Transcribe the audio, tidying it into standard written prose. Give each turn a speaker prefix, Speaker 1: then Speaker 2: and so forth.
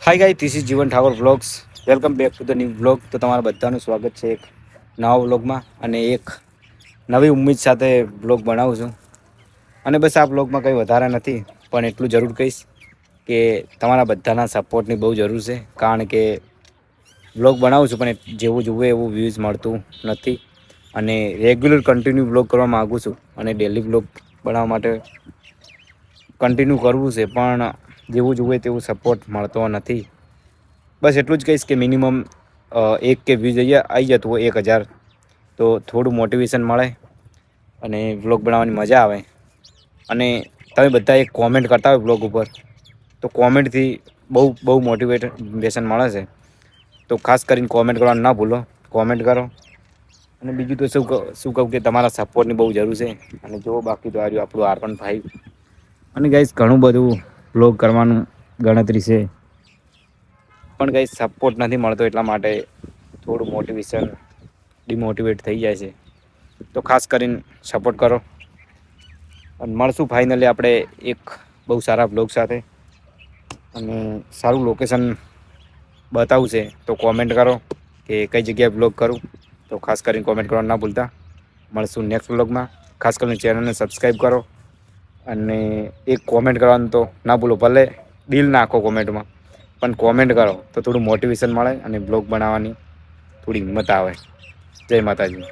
Speaker 1: Hi guys this is જીવન Thakor vlogs. Welcome back to the new vlog. તો તમારા બધાનું સ્વાગત છે એક નવા વ્લોગમાં અને એક નવી ઉમ્મીદ સાથે વ્લોગ બનાવું છું. અને બસ આ વ્લોગમાં કંઈ વધારે નથી, પણ એટલું જરૂર કહીશ કે તમારા બધાના સપોર્ટની બહુ જરૂર છે. કારણ કે વ્લોગ બનાવું છું પણ જેવું જોવે એવું વ્યૂઝ મળતું નથી. અને રેગ્યુલર કન્ટિન્યુ વ્લોગ કરવા માગું છું અને ડેલી વ્લોગ બનાવવા માટે કન્ટિન્યુ કરવું છે, પણ જેવું જોવે તેવું સપોર્ટ મળતો નથી. બસ એટલું જ કહીશ કે મિનિમમ એક કે વ્યૂઝ આવી જતું હોય 1000, તો થોડું મોટિવેશન મળે અને વ્લોગ બનાવવાની મજા આવે. અને તમે બધા એક કોમેન્ટ કરતા હોય બ્લોગ ઉપર, તો કોમેન્ટથી બહુ મોટિવેશન મળે છે. તો ખાસ કરીને કોમેન્ટ કરવાનું ના ભૂલો. કોમેન્ટ કરો. અને બીજું તો શું કહું કે તમારા સપોર્ટની બહુ જરૂર છે. અને જો બાકી તો આપણું R15 અને ગાઈસ ઘણું બધું વ્લોગ કરવાનું ગણતરી છે, પણ કંઈ સપોર્ટ નથી મળતો, એટલા માટે થોડું મોટિવેશન ડિમોટિવેટ થઈ જાય છે. તો ખાસ કરીને સપોર્ટ કરો. અને મળશું ફાઇનલી આપણે એક બહુ સારા બ્લોગ સાથે. અને સારું લોકેશન બતાવું છે, તો કોમેન્ટ કરો કે કઈ જગ્યાએ બ્લોગ કરું. તો ખાસ કરીને કોમેન્ટ કરવાનું ના ભૂલતા. મળશું નેક્સ્ટ બ્લોગમાં. ખાસ કરીને ચેનલને સબસ્ક્રાઈબ કરો અને એક કોમેન્ટ કરવાનું તો ના ભૂલો. ભલે દિલ નાખો કોમેન્ટમાં, પણ કોમેન્ટ કરો તો થોડું મોટિવેશન મળે અને બ્લોગ બનાવવાની થોડી હિંમત આવે. જય માતાજી.